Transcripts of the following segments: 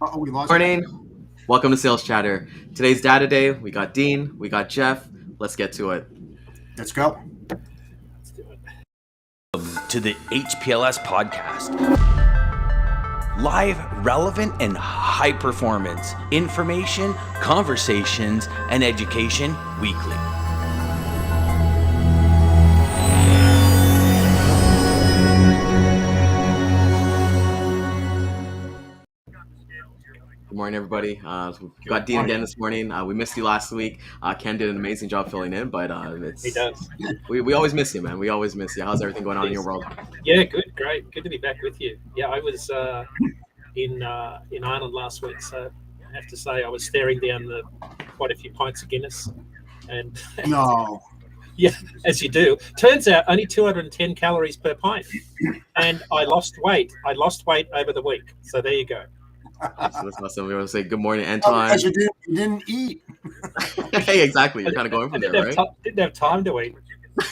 Oh, we lost Morning. Welcome to Sales Chatter. Today's data day. We got Dean. We got Jeff. Let's get to it. Let's go. To the HPLS podcast. Live, relevant, and high performance information, conversations, and education weekly. Good morning, everybody. We got Dean again this morning. We missed you last week. Ken did an amazing job filling in, but He does. we always miss you, man. We always miss you. How's everything going on in your world? Yeah, good, great, good to be back with you. Yeah, I was in Ireland last week, so I have to say I was staring down quite a few pints of Guinness, and No. yeah, as you do. Turns out only 210 calories per pint, and I lost weight. I lost weight over the week, so there you go. So that's awesome. We want to say good morning, Oh, Anton. because you didn't eat. Hey, exactly. You're kind of going from there, right? Didn't have time to eat.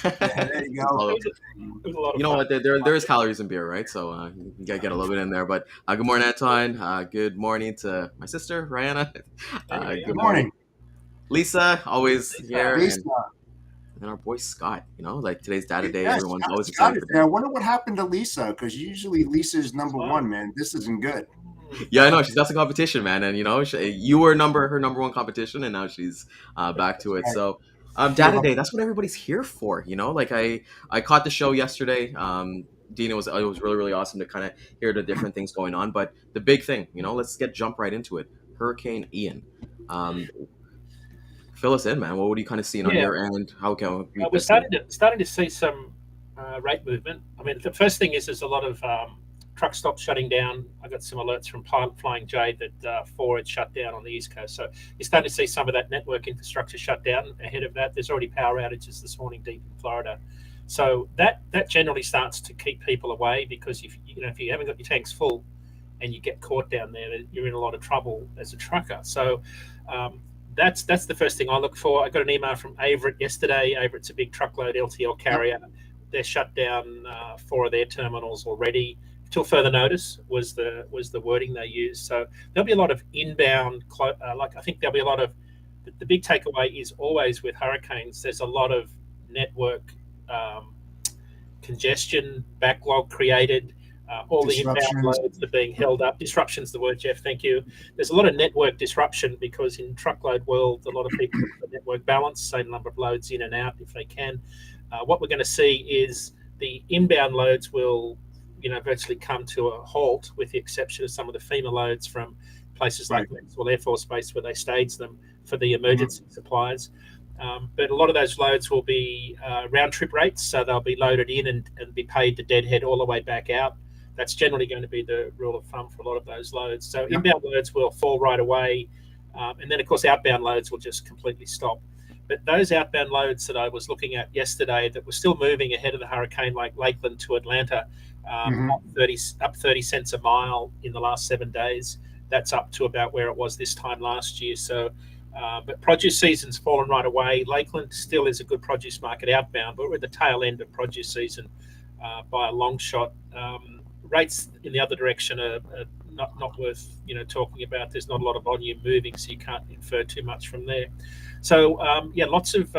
Yeah, there you go. It was a lot of You know fun. what? There is calories in beer, right? So you gotta get a little bit in there. But good morning, Anton. Good morning to my sister, Rihanna. Good morning. Lisa. Always here. Lisa. And our boy Scott. You know, like today's data day. Yes, Everyone's Scott- always Scott excited is for there. I that. wonder what happened to Lisa, because usually Lisa's number one, man. This isn't good. Yeah, I know she's got some competition, man, and you know you were her number one competition, and now she's back to it. Right. So, data day. That's what everybody's here for. You know, like I caught the show yesterday. Dina it was really awesome to kind of hear the different things going on. But the big thing, you know, let's jump right into it. Hurricane Ian. Fill us in, man. What are you kind of seeing on Yeah. your end? How can we? We're starting to see some rate movement. I mean, the first thing is there's a lot of truck stops shutting down. I got some alerts from Flying J that 4 had shut down on the East Coast. So you're starting to see some of that network infrastructure shut down. Ahead of that, there's already power outages this morning deep in Florida. So that generally starts to keep people away, because if you haven't got your tanks full and you get caught down there, you're in a lot of trouble as a trucker. So that's the first thing I look for. I got an email from Averitt yesterday. Averett's a big truckload LTL carrier. They're shut down 4 of their terminals already. Till further notice was the wording they used. So there'll be a lot of inbound. I think there'll be a lot of. The big takeaway is always with hurricanes. There's a lot of network congestion, backlog created. All the inbound loads are being held up. Disruption's the word, Jeff. Thank you. There's a lot of network disruption because in truckload world, a lot of people look for network balance, same number of loads in and out if they can. What we're going to see is the inbound loads will, virtually come to a halt, with the exception of some of the FEMA loads from places like Maxwell Air Force Base, where they stage them for the emergency supplies. But a lot of those loads will be round trip rates, so they'll be loaded in and be paid to deadhead all the way back out. That's generally going to be the rule of thumb for a lot of those loads. So inbound loads will fall right away, and then of course outbound loads will just completely stop. But those outbound loads that I was looking at yesterday that were still moving ahead of the hurricane, like Lakeland to Atlanta, up 30 cents a mile in the last 7 days. That's up to about where it was this time last year. So, but produce season's fallen right away. Lakeland still is a good produce market outbound, but we're at the tail end of produce season by a long shot. Rates in the other direction are not worth talking about. There's not a lot of volume moving, so you can't infer too much from there. So lots of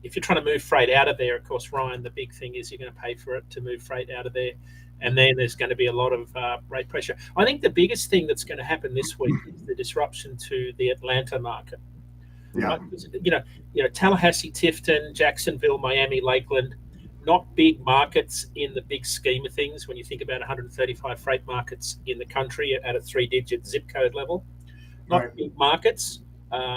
if you're trying to move freight out of there, of course, Ryan, the big thing is you're going to pay for it to move freight out of there, and then there's going to be a lot of rate pressure. I think the biggest thing that's going to happen this week is the disruption to the Atlanta market. Yeah. Right? Tallahassee, Tifton, Jacksonville, Miami, Lakeland. Not big markets in the big scheme of things when you think about 135 freight markets in the country at a 3-digit zip code level. Not big markets.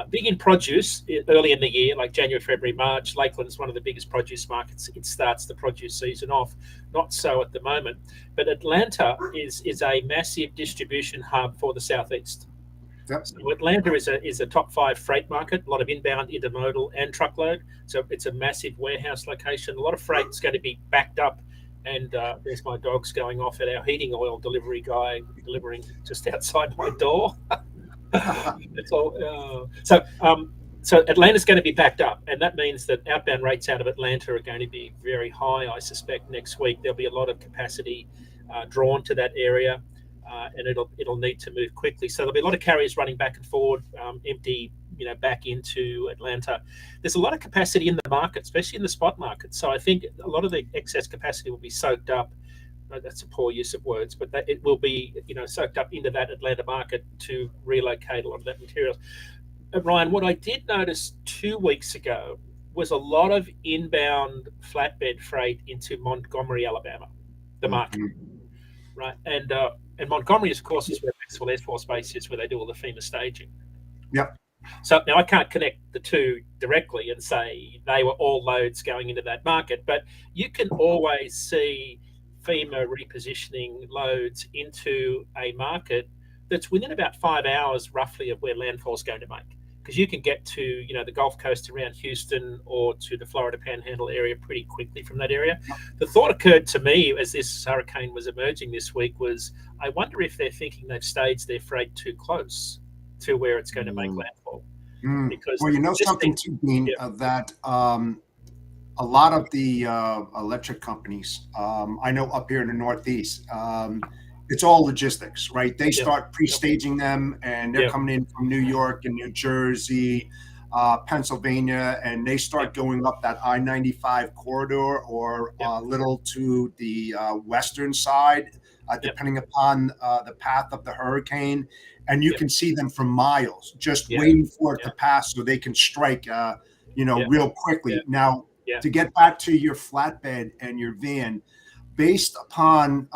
Big in produce early in the year, like January, February, March. Lakeland's one of the biggest produce markets. It starts the produce season off. Not so at the moment. But Atlanta is a massive distribution hub for the Southeast. Yep. So Atlanta is a top 5 freight market, a lot of inbound, intermodal, and truckload. So it's a massive warehouse location. A lot of freight's going to be backed up. And there's my dogs going off at our heating oil delivery guy delivering just outside my door. It's all. So Atlanta's going to be backed up, and that means that outbound rates out of Atlanta are going to be very high. I suspect next week there'll be a lot of capacity drawn to that area. and it'll need to move quickly. So there'll be a lot of carriers running back and forward, empty, back into Atlanta. There's a lot of capacity in the market, especially in the spot market. So I think a lot of the excess capacity will be soaked up. That's a poor use of words, but it will be, soaked up into that Atlanta market to relocate a lot of that material. Ryan, what I did notice 2 weeks ago was a lot of inbound flatbed freight into Montgomery, Alabama, the market, right? And Montgomery, of course, is where Maxwell Air Force Base is, where they do all the FEMA staging. Yep. So now I can't connect the two directly and say they were all loads going into that market, but you can always see FEMA repositioning loads into a market that's within about 5 hours roughly of where landfall is going to make. Because you can get to, the Gulf Coast around Houston or to the Florida Panhandle area pretty quickly from that area. The thought occurred to me as this hurricane was emerging this week was, I wonder if they're thinking they've staged their freight too close to where it's going to make landfall. Because something too, Dean, that a lot of the electric companies, I know up here in the Northeast, it's all logistics, right? They start pre-staging them, and they're coming in from New York and New Jersey, Pennsylvania, and they start going up that I-95 corridor or a little to the western side, depending upon the path of the hurricane. And you can see them from miles, just waiting for it to pass so they can strike, real quickly. Now, to get back to your flatbed and your van, based upon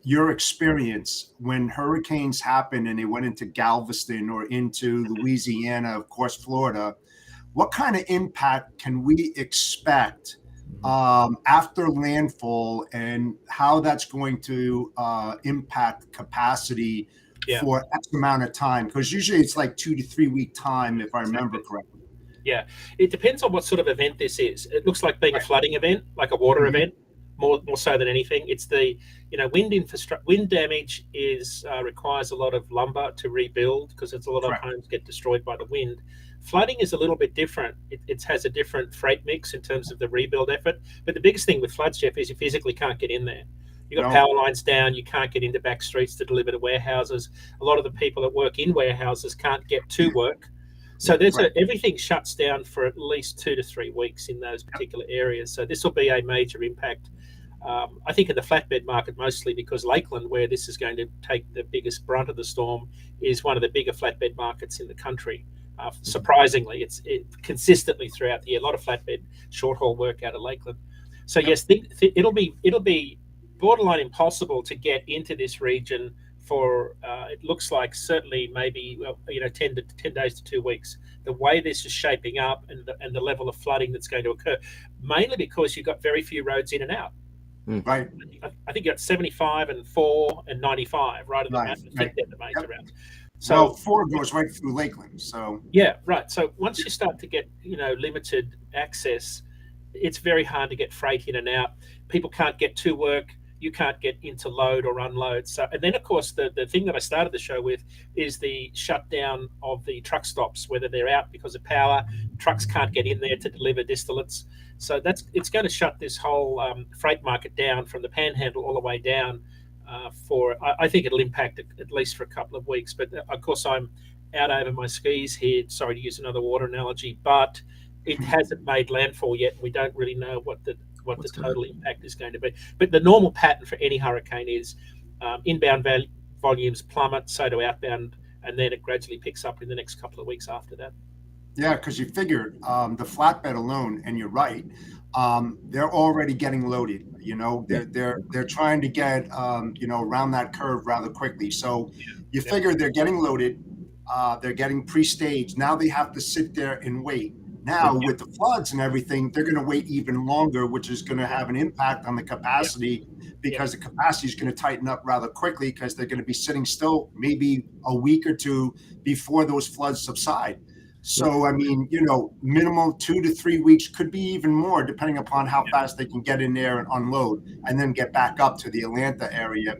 your experience when hurricanes happen and they went into Galveston or into Louisiana, of course, Florida, what kind of impact can we expect after landfall, and how that's going to impact capacity for X amount of time? Because usually it's like 2 to 3 week time, if I remember correctly. Yeah, it depends on what sort of event this is. It looks like being a flooding event, like a water event. More so than anything, it's the wind damage requires a lot of lumber to rebuild because it's a lot of homes get destroyed by the wind. Flooding is a little bit different. It has a different freight mix in terms of the rebuild effort. But the biggest thing with floods, Jeff, is you physically can't get in there. You've got power lines down. You can't get into back streets to deliver to warehouses. A lot of the people that work in warehouses can't get to work. So everything shuts down for at least 2 to 3 weeks in those particular areas. So this will be a major impact. I think in the flatbed market, mostly because Lakeland, where this is going to take the biggest brunt of the storm, is one of the bigger flatbed markets in the country. Surprisingly, it's consistently throughout the year, a lot of flatbed short haul work out of Lakeland. So yes, it'll be borderline impossible to get into this region for it looks like certainly maybe 10 days to 2 weeks. The way this is shaping up and the level of flooding that's going to occur, mainly because you've got very few roads in and out. Right. I think you got 75 and 4 and 95 right at the I think they're the major routes. So 4 goes right through Lakeland. So right. So once you start to get limited access, it's very hard to get freight in and out. People can't get to work. You can't get into load or unload. So, and then of course the thing that I started the show with is the shutdown of the truck stops, whether they're out because of power, trucks can't get in there to deliver distillates. So it's going to shut this whole freight market down from the Panhandle all the way down. I think it'll impact at least for a couple of weeks. But of course I'm out over my skis here. Sorry to use another water analogy, but it hasn't made landfall yet. We don't really know what the total impact is going to be. But the normal pattern for any hurricane is inbound volumes plummet, so do outbound, and then it gradually picks up in the next couple of weeks after that. Yeah, because you figured the flatbed alone, and you're right, they're already getting loaded. They're trying to get around that curve rather quickly. So you figure they're getting loaded, they're getting pre-staged. Now they have to sit there and wait. Now with the floods and everything, they're going to wait even longer, which is going to have an impact on the capacity because the capacity is going to tighten up rather quickly because they're going to be sitting still maybe a week or two before those floods subside. So, I mean, minimum 2 to 3 weeks, could be even more, depending upon how fast they can get in there and unload and then get back up to the Atlanta area.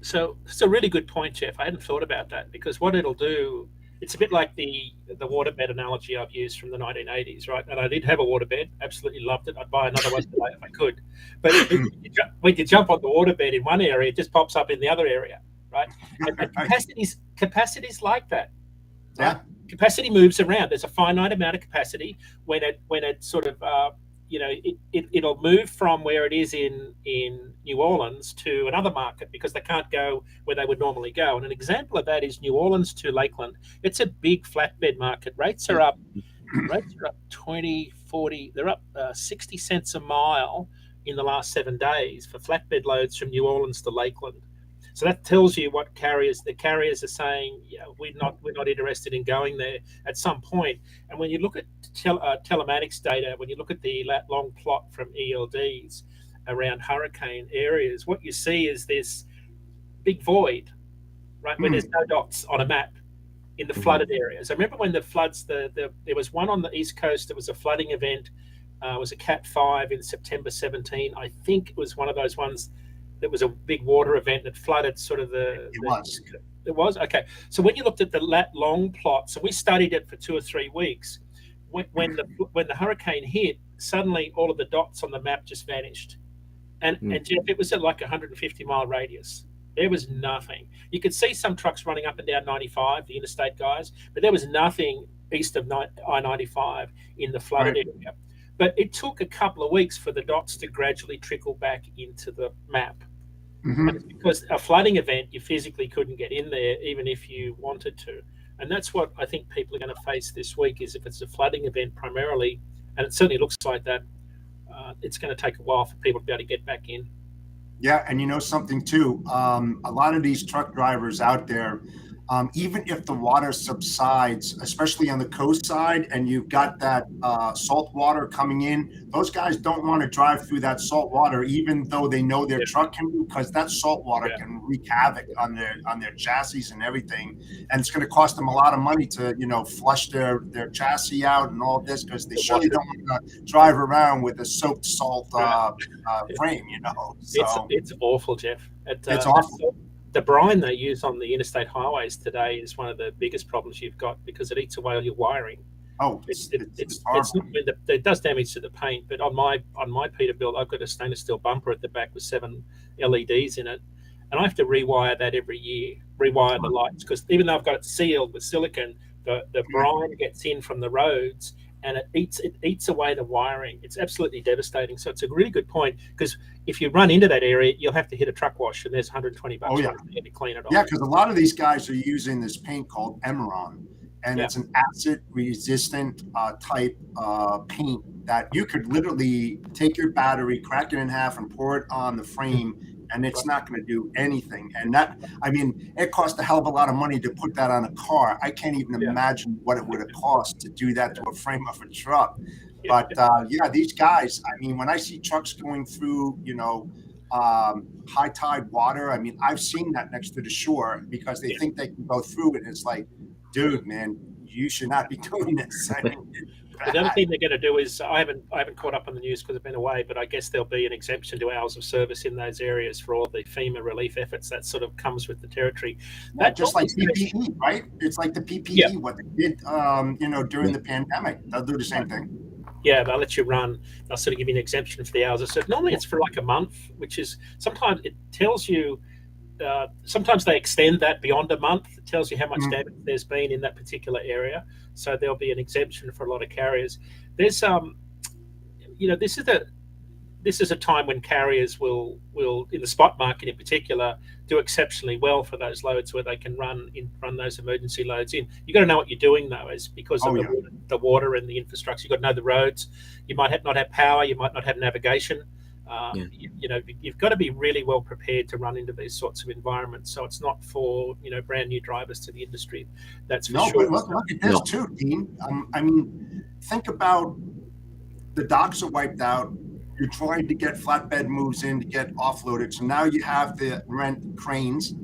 So it's a really good point, Jeff. I hadn't thought about that because what it'll do, it's a bit like the waterbed analogy I've used from the 1980s, right? And I did have a waterbed, absolutely loved it. I'd buy another one today if I could. But when you jump on the waterbed in one area, it just pops up in the other area. right? And capacity's like that, right? Yeah. Capacity moves around. There's a finite amount of capacity when it sort of it'll move from where it is in New Orleans to another market because they can't go where they would normally go. And an example of that is New Orleans to Lakeland. It's a big flatbed market. Rates are up 20, 40. They're up 60 cents a mile in the last 7 days for flatbed loads from New Orleans to Lakeland. So that tells you what the carriers are saying. Yeah, we're not interested in going there at some point. And when you look at telematics data, when you look at the lat long plot from ELDs around hurricane areas, what you see is this big void, right, where there's no dots on a map in the flooded areas. I remember when the floods, there was one on the East Coast. It was a flooding event. It was a Cat 5 in September 17. I think it was one of those ones that was a big water event that flooded sort of It was. It was? Okay. So when you looked at the lat long plot, so we studied it for 2 or 3 weeks. When the hurricane hit, suddenly all of the dots on the map just vanished. And Jeff, it was at like 150-mile radius. There was nothing. You could see some trucks running up and down 95, the interstate guys, but there was nothing east of I-95 in the flooded area. But it took a couple of weeks for the dots to gradually trickle back into the map. And it's because a flooding event, you physically couldn't get in there even if you wanted to. And that's what I think people are going to face this week is if it's a flooding event primarily, and it certainly looks like that, it's going to take a while for people to be able to get back in. Yeah, and you know something too, a lot of these truck drivers out there, even if the water subsides, especially on the coast side, and you've got that salt water coming in, those guys don't want to drive through that salt water, even though they know their truck can, because that salt water can wreak havoc on their chassis and everything, and it's going to cost them a lot of money to flush their chassis out and all this, because they surely don't want to drive around with a soaked salt frame. So it's awful, Jeff. It's awful. The brine they use on the interstate highways today is one of the biggest problems you've got because it eats away all your wiring. Oh, it does damage to the paint. But on my Peterbilt, I've got a stainless steel bumper at the back with 7 LEDs in it, and I have to rewire that every year. Rewire the lights because even though I've got it sealed with silicon, the brine gets in from the roads and it eats away the wiring. It's absolutely devastating. So it's a really good point because if you run into that area, you'll have to hit a truck wash, and there's $120 to clean it off. Yeah, because a lot of these guys are using this paint called Emeron, and it's an acid-resistant type paint that you could literally take your battery, crack it in half, and pour it on the frame, and it's not going to do anything. And that, I mean, it costs a hell of a lot of money to put that on a car. I can't even imagine what it would have cost to do that to a frame of a truck. But these guys, I mean, when I see trucks going through, high tide water, I mean, I've seen that next to the shore because they think they can go through it. And it's like, dude, man, you should not be doing this. I mean, the other thing they're going to do is I haven't caught up on the news because I've been away, but I guess there'll be an exemption to hours of service in those areas for all the FEMA relief efforts. That sort of comes with the territory. That just like PPE, right? It's like the PPE, what they did, during the pandemic. They'll do the same thing. Yeah, they'll let you run. They'll sort of give you an exemption for the hours of service. Normally it's for like a month, which is sometimes it tells you. Sometimes they extend that beyond a month. It tells you how much damage there's been in that particular area. So there'll be an exemption for a lot of carriers. There's, this is a time when carriers will in the spot market in particular do exceptionally well for those loads where they can run those emergency loads in. You got to know what you're doing though, is because of the water and the infrastructure. You got to know the roads. You might not have power. You might not have navigation. You've got to be really well prepared to run into these sorts of environments. So it's not for brand new drivers to the industry. That's for sure. But look at this too, Dean. I mean, think about the docks are wiped out. You're trying to get flatbed moves in to get offloaded. So now you have to rent cranes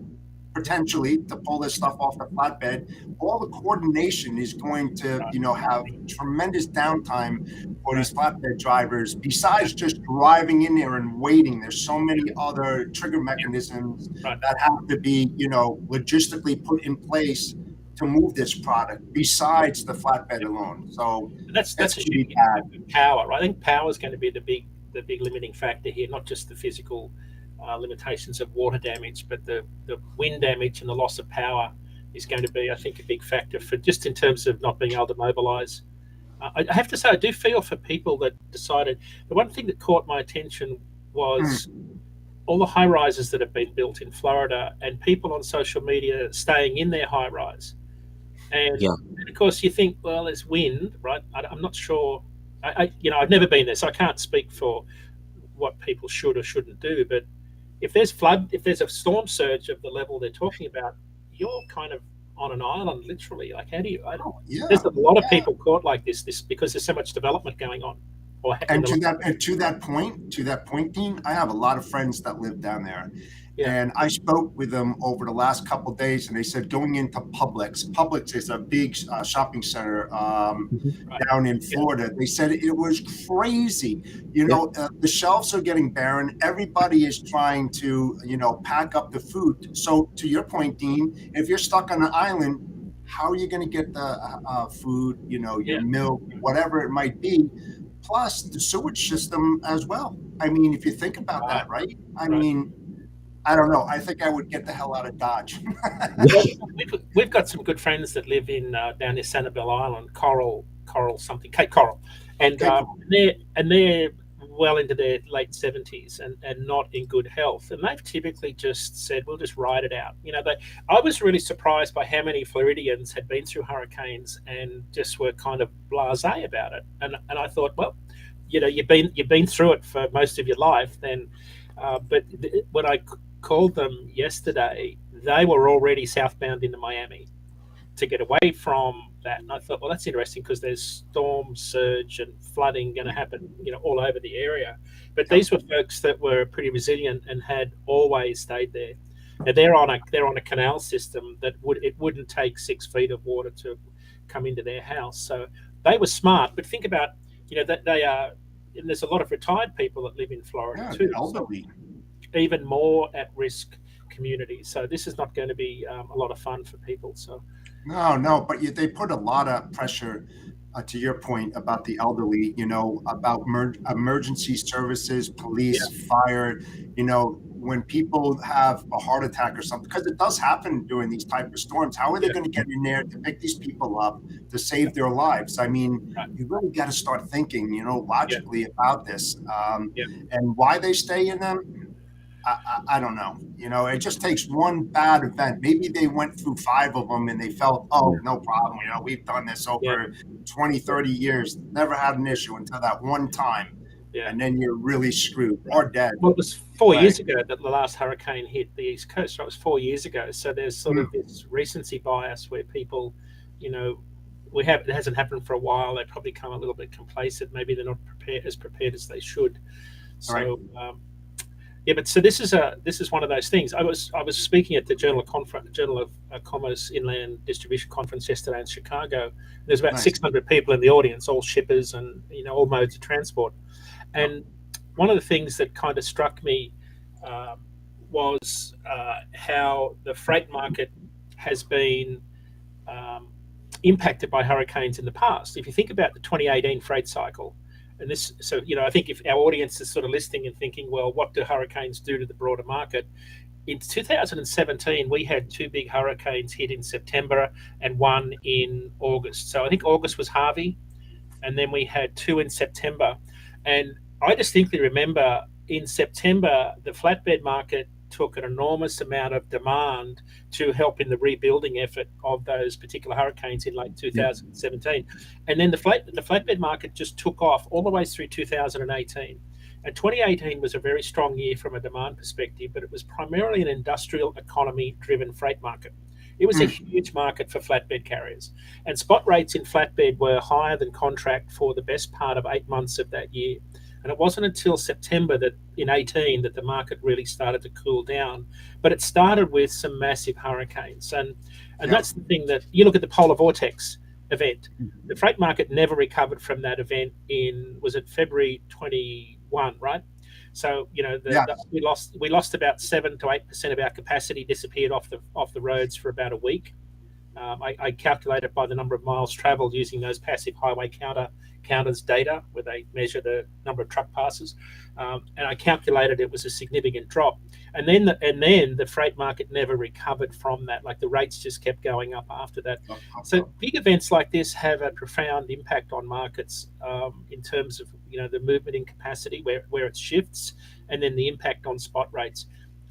potentially to pull this stuff off the flatbed. All the coordination is going to, have tremendous downtime for these flatbed drivers. Besides just driving in there and waiting, there's so many other trigger mechanisms that have to be, logistically put in place to move this product besides the flatbed alone. So that's a power. I think power is going to be the big limiting factor here, not just the physical limitations of water damage, but the wind damage and the loss of power is going to be, I think, a big factor for just in terms of not being able to mobilise. I have to say, I do feel for people that decided. The one thing that caught my attention was all the high rises that have been built in Florida, and people on social media staying in their high rise. And of course, you think, well, there's wind, right? I'm not sure. I've never been there, so I can't speak for what people should or shouldn't do. But if there's a storm surge of the level they're talking about, you're kind of on an island, literally. Like, how do you? There's a lot of people caught like this because there's so much development going on. And to that point, Dean, I have a lot of friends that live down there. And I spoke with them over the last couple of days, and they said going into Publix is a big shopping center down in Florida. They said it was crazy. The shelves are getting barren. Everybody is trying to, pack up the food. So to your point, Dean, if you're stuck on an island, how are you going to get the food, your milk, whatever it might be? Plus the sewage system as well. I mean, if you think about that, right? I mean, I don't know. I think I would get the hell out of Dodge. We've got some good friends that live in down near Sanibel Island, Cape Coral, and they're well into their late 70s and not in good health, and they've typically just said, we'll just ride it out. I was really surprised by how many Floridians had been through hurricanes and just were kind of blasé about it, and I thought, well, you've been through it for most of your life then, but when I called them yesterday, they were already southbound into Miami to get away from that. And I thought, well, that's interesting because there's storm surge and flooding going to happen, all over the area. But these were folks that were pretty resilient and had always stayed there. Now they're on a canal system that wouldn't take 6 feet of water to come into their house. So they were smart. But think about, that they are, and there's a lot of retired people that live in Florida too. Elderly. So even more at-risk communities. So this is not going to be a lot of fun for people. So. No, but they put a lot of pressure, to your point about the elderly, about emergency services, police, fire, when people have a heart attack or something, because it does happen during these type of storms. How are they going to get in there to pick these people up to save their lives? I mean, you really got to start thinking, logically about this, and why they stay in them. I don't know. It just takes one bad event. Maybe they went through 5 of them and they felt, no problem. We've done this over 20, 30 years, never had an issue until that one time. And then you're really screwed or dead. Well, it was 4 years ago that the last hurricane hit the East Coast. So it was 4 years ago. So there's sort of this recency bias where people, it hasn't happened for a while. They probably come a little bit complacent. Maybe they're not as prepared as they should. So, but so this is one of those things. I was speaking at the Journal of Commerce Inland Distribution Conference yesterday in Chicago. There's about 600 people in the audience, all shippers and all modes of transport. And one of the things that kind of struck me was how the freight market has been impacted by hurricanes in the past. If you think about the 2018 freight cycle. And this, so, I think if our audience is sort of listening and thinking, well, what do hurricanes do to the broader market? In 2017, we had 2 big hurricanes hit in September and 1 in August. So I think August was Harvey, and then we had 2 in September. And I distinctly remember in September, the flatbed market took an enormous amount of demand to help in the rebuilding effort of those particular hurricanes in late 2017. And then the flatbed market just took off all the way through 2018. And 2018 was a very strong year from a demand perspective, but it was primarily an industrial economy driven freight market. It was a huge market for flatbed carriers. And spot rates in flatbed were higher than contract for the best part of 8 months of that year. And it wasn't until September in 18 that the market really started to cool down. But it started with some massive hurricanes. And that's the thing that you look at the polar vortex event. The freight market never recovered from that event was it February 21, right? So, we lost about 7 to 8% of our capacity, disappeared off the roads for about a week. I calculate it by the number of miles traveled using those passive highway counters data, where they measure the number of truck passes, and I calculated it was a significant drop. And then the freight market never recovered from that. Like the rates just kept going up after that. So big events like this have a profound impact on markets in terms of the movement in capacity where it shifts, and then the impact on spot rates.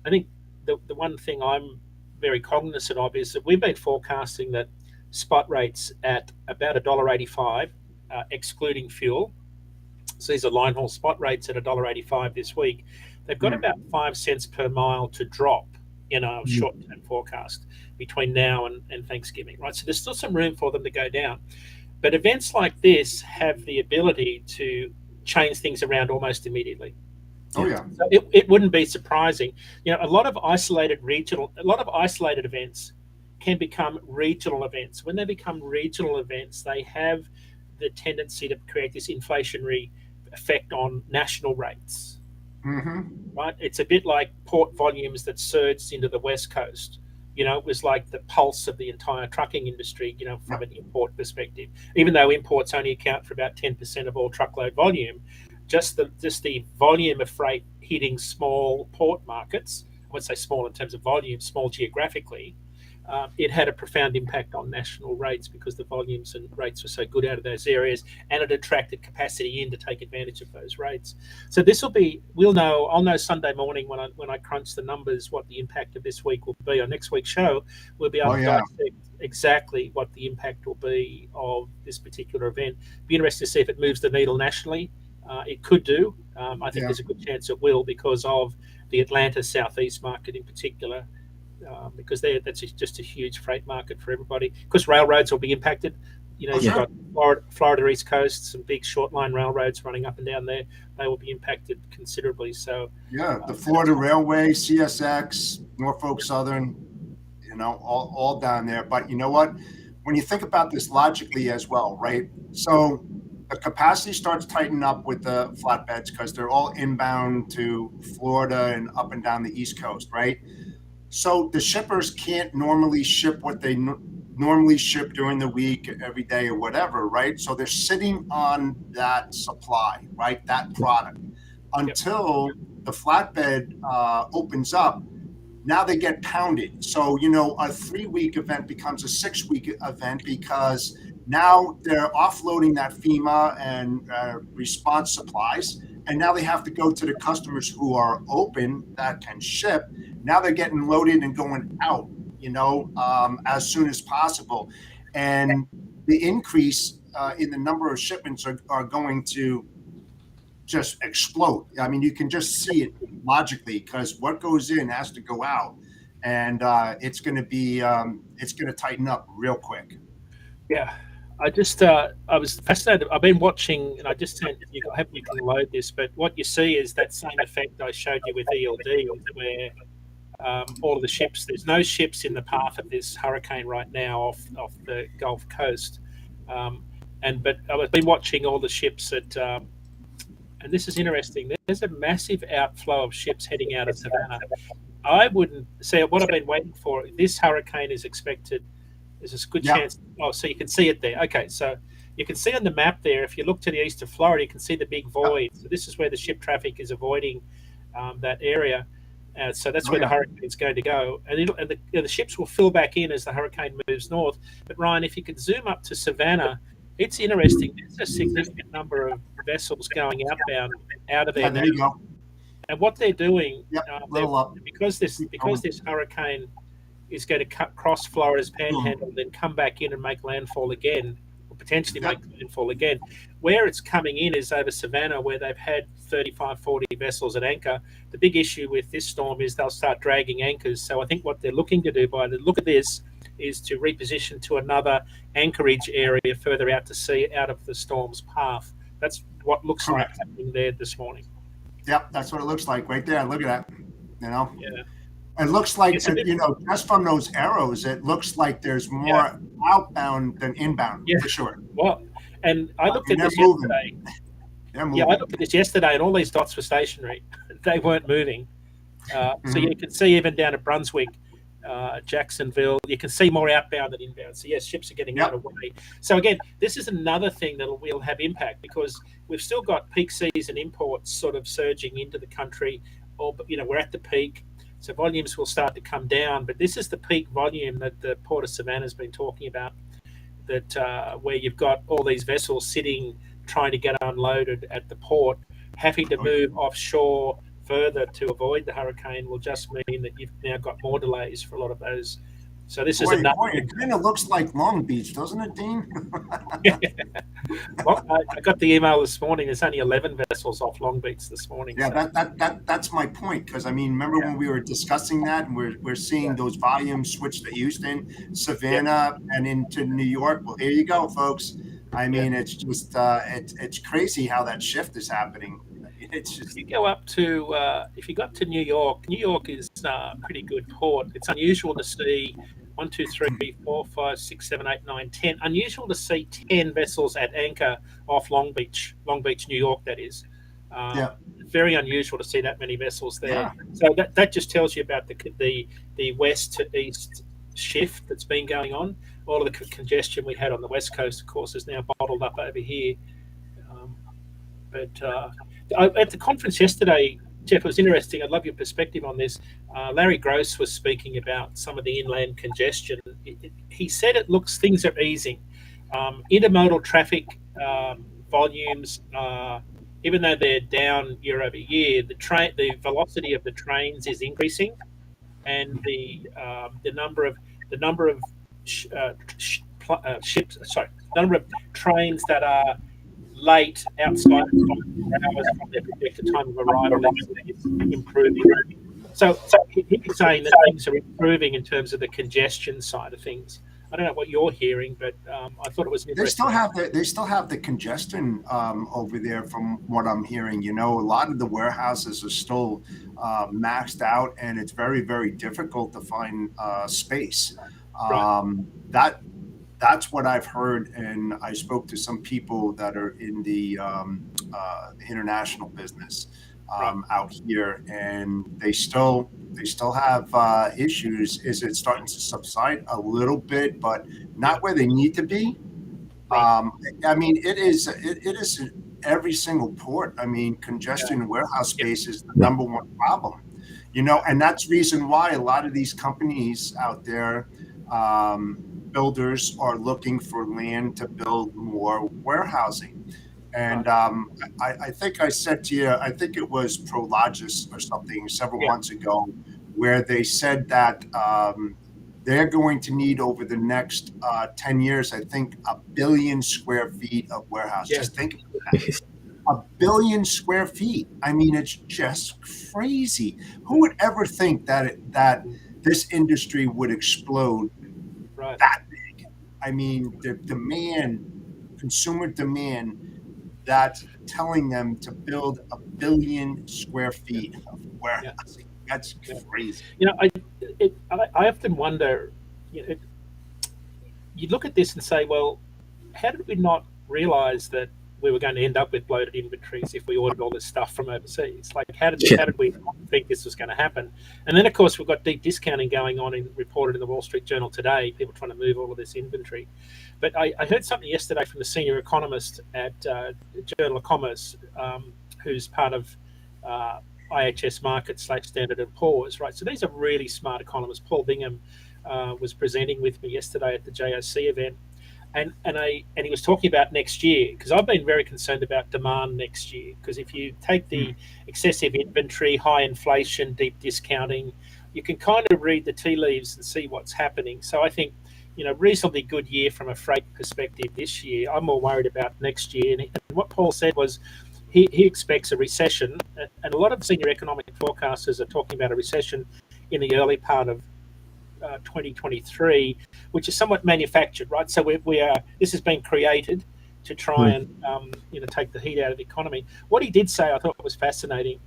I think the one thing I'm very cognizant of is that we've been forecasting that spot rates at about $1.85, excluding fuel. So these are line haul spot rates at $1.85 this week. They've got about 5 cents per mile to drop in our short-term forecast between now and Thanksgiving, right? So there's still some room for them to go down. But events like this have the ability to change things around almost immediately. Oh yeah. So it wouldn't be surprising. A lot of isolated events can become regional events. When they become regional events, they have the tendency to create this inflationary effect on national rates. Mm-hmm. Right? It's a bit like port volumes that surged into the West Coast. It was like the pulse of the entire trucking industry, from an import perspective. Even though imports only account for about 10% of all truckload volume, just the volume of freight hitting small port markets, I would say small in terms of volume, small geographically, it had a profound impact on national rates because the volumes and rates were so good out of those areas, and it attracted capacity in to take advantage of those rates. So I'll know Sunday morning when I crunch the numbers what the impact of this week will be. On next week's show, we'll be able to dissect exactly what the impact will be of this particular event. Be interested to see if it moves the needle nationally. It could do. I think there's a good chance it will because of the Atlanta Southeast market in particular. Because that's just a huge freight market for everybody. Because railroads will be impacted. You've got Florida East Coast, some big short line railroads running up and down there. They will be impacted considerably. So the Florida Railway, CSX, Norfolk Southern, all down there. But you know what? When you think about this logically as well, right? So the capacity starts tightening up with the flatbeds because they're all inbound to Florida and up and down the East Coast, right? So the shippers can't normally ship what they normally ship during the week, every day or whatever, right? So they're sitting on that supply, right? That product until the flatbed opens up. Now they get pounded. So, a 3-week event becomes a 6-week event because now they're offloading that FEMA and response supplies. And now they have to go to the customers who are open that can ship. Now they're getting loaded and going out, as soon as possible. And the increase in the number of shipments are going to just explode. I mean, you can just see it logically because what goes in has to go out. And it's going to tighten up real quick. Yeah. I was fascinated. I've been watching, and I just sent you. I hope you can load this. But what you see is that same effect I showed you with ELD, where all of the ships. There's no ships in the path of this hurricane right now off the Gulf Coast, but I've been watching all the ships and this is interesting. There's a massive outflow of ships heading out of Savannah. I wouldn't say what I've been waiting for. This hurricane is expected. There's a good chance. Oh, so you can see it there. Okay, so you can see on the map there, if you look to the east of Florida, you can see the big void. So this is where the ship traffic is avoiding that area. So that's where the hurricane is going to go. And the ships will fill back in as the hurricane moves north. But Ryan, if you could zoom up to Savannah, it's interesting. There's a significant number of vessels going outbound out of there. There you go. And what they're doing, because this hurricane is going to cross Florida's panhandle and then come back in and make landfall again, or potentially make landfall again. Where it's coming in is over Savannah, where they've had 35, 40 vessels at anchor. The big issue with this storm is they'll start dragging anchors. So I think what they're looking to do by the look of this is to reposition to another anchorage area further out to sea, out of the storm's path. That's what looks like happening there this morning. Yep, that's what it looks like right there. Look at that. Yeah. It looks like, just from those arrows, it looks like there's more outbound than inbound, for sure. Well, and I looked at this yesterday. I looked at this yesterday, and all these dots were stationary. They weren't moving. So you can see even down at Brunswick, Jacksonville. You can see more outbound than inbound. So yes, ships are getting out of way. So again, this is another thing that will have impact because we've still got peak season imports sort of surging into the country, or we're at the peak. So volumes will start to come down, but this is the peak volume that the Port of Savannah has been talking about. That where you've got all these vessels sitting trying to get unloaded at the port, having to move offshore further to avoid the hurricane will just mean that you've now got more delays for a lot of those. So this is another. It kind of looks like Long Beach, doesn't it, Dean? Well, I got the email this morning. There's only 11 vessels off Long Beach this morning. Yeah, so. That's my point. Because I mean, remember when we were discussing that, and we're seeing those volumes switch to Houston, Savannah, and into New York. Well, here you go, folks. I mean, it's just it's crazy how that shift is happening. It's just, if you go up to if you got to New York is a pretty good port. It's unusual to see 1, 2, 3, 4, 5, 6, 7, 8, 9, 10. Unusual to see 10 vessels at anchor off Long Beach, New York. That is, very unusual to see that many vessels there. Yeah. So that just tells you about the west to east shift that's been going on. All of the congestion we had on the west coast, of course, is now bottled up over here. At the conference yesterday, Jeff, it was interesting. I'd love your perspective on this. Larry Gross was speaking about some of the inland congestion. He said things are easing. Intermodal traffic volumes, even though they're down year over year, the velocity of the trains is increasing, and the number of number of trains that are late outside of 24 hours from their projected time of arrival is improving. So he's saying that things are improving in terms of the congestion side of things. I don't know what you're hearing, but I thought it was interesting. They still have the congestion over there, from what I'm hearing. A lot of the warehouses are still maxed out, and it's very, very difficult to find space. Right. That's what I've heard, and I spoke to some people that are in the international business out here, and they still have issues. Is it starting to subside a little bit, but not where they need to be? I mean, it is every single port. I mean, congestion in warehouse space is the number one problem. And that's the reason why a lot of these companies out there. Builders are looking for land to build more warehousing. And I think I said to you, I think it was Prologis or something several months ago, where they said that they're going to need over the next 10 years, I think, 1 billion square feet of warehouse. Yeah. Just think of that. 1 billion square feet. I mean, it's just crazy. Who would ever think that this industry would explode that big? I mean, the consumer demand, that's telling them to build 1 billion square feet of warehousing. That's crazy. I often wonder, you look at this and say, well, how did we not realize that we were going to end up with bloated inventories if we ordered all this stuff from overseas? Like, how did we think this was going to happen? And then, of course, we've got deep discounting going on, reported in the Wall Street Journal today, people trying to move all of this inventory. But I heard something yesterday from the senior economist at Journal of Commerce, who's part of IHS Markit / Standard & Poor's, right? So these are really smart economists. Paul Bingham was presenting with me yesterday at the JOC event. And he was talking about next year, because I've been very concerned about demand next year, because if you take the excessive inventory, high inflation, deep discounting, you can kind of read the tea leaves and see what's happening. So I think, reasonably good year from a freight perspective this year. I'm more worried about next year. And what Paul said was he expects a recession, and a lot of senior economic forecasters are talking about a recession in the early part of 2023, which is somewhat manufactured, right? So this has been created to try and take the heat out of the economy. What he did say, I thought was fascinating.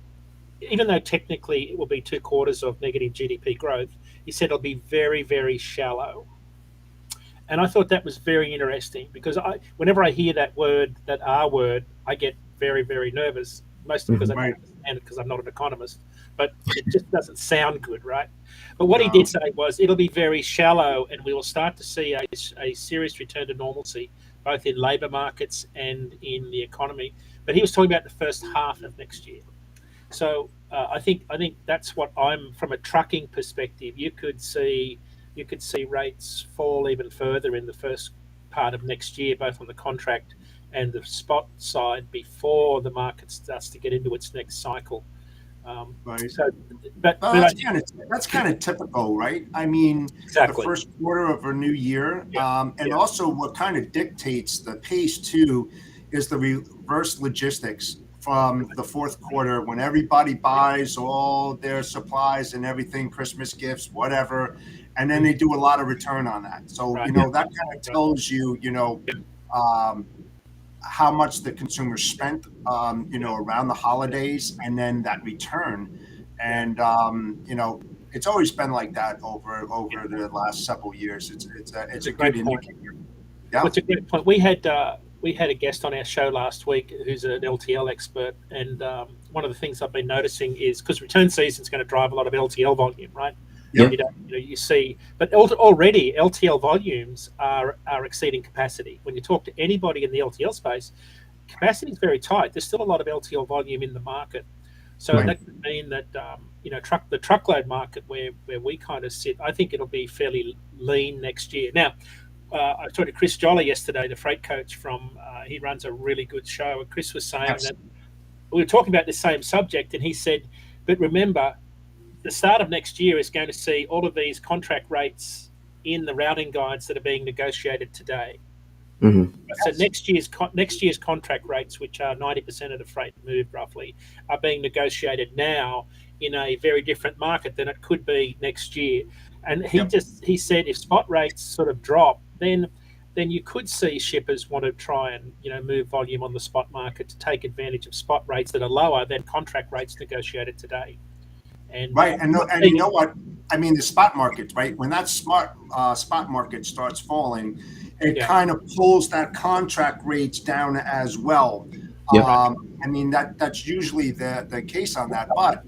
Even though technically it will be 2 quarters of negative GDP growth, he said it'll be very, very shallow. And I thought that was very interesting, because whenever I hear that R word, I get very, very nervous. mostly because I don't Right. understand it because I'm not an economist, but it just doesn't sound good, right? But what he did say was it'll be very shallow, and we will start to see a serious return to normalcy, both in labour markets and in the economy. But he was talking about the first half of next year. So I think that's what I'm from a trucking perspective. You could see rates fall even further in the first part of next year, both on the contract and the spot side, before the market starts to get into its next cycle. Right. So, but That's kind of typical, right? I mean, exactly. the first quarter of a new year, and Yeah. also what kind of dictates the pace too is the reverse logistics from the fourth quarter when everybody buys all their supplies and everything, Christmas gifts, whatever, and then they do a lot of return on that. So Right. that kind of tells you, um, how much the consumer spent, around the holidays, and then that return. And it's always been like that over the last several years. It's a good great point. indicator. Yeah. What's a great point. We had a guest on our show last week who's an LTL expert, and one of the things I've been noticing is because return season is going to drive a lot of LTL volume, right? Yep. You see, but already LTL volumes are exceeding capacity. When you talk to anybody in the LTL space, capacity is very tight. There's still a lot of LTL volume in the market, so Right. that could mean that the truckload market where we kind of sit, I think it'll be fairly lean next year. Now, I talked to Chris Jolly yesterday, the freight coach from. He runs a really good show, and Chris was saying that we were talking about the same subject, and he said, "But remember, the start of next year is going to see all of these contract rates in the routing guides that are being negotiated today. Mm-hmm. So next year's contract rates, which are 90% of the freight moved roughly, are being negotiated now in a very different market than it could be next year." And he said if spot rates sort of drop, then you could see shippers want to try and move volume on the spot market to take advantage of spot rates that are lower than contract rates negotiated today. And Right. And you know what? I mean, the spot markets, right? When that spot market starts falling, it kind of pulls that contract rates down as well. Yep. I mean, that's usually the case on that. But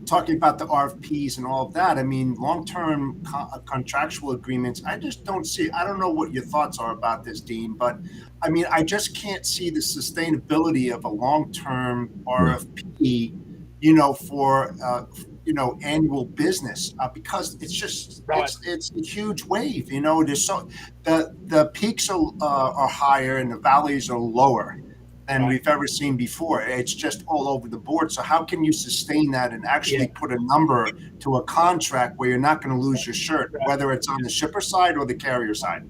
talking about the RFPs and all of that, I mean, long-term contractual agreements, I just don't see. I don't know what your thoughts are about this, Dean, but I mean, I just can't see the sustainability of a long-term RFP, for annual business, because it's just it's a huge wave. There's so the peaks are higher and the valleys are lower than we've ever seen before. It's just all over the board. So how can you sustain that and actually put a number to a contract where you're not going to lose your shirt, whether it's on the shipper side or the carrier side?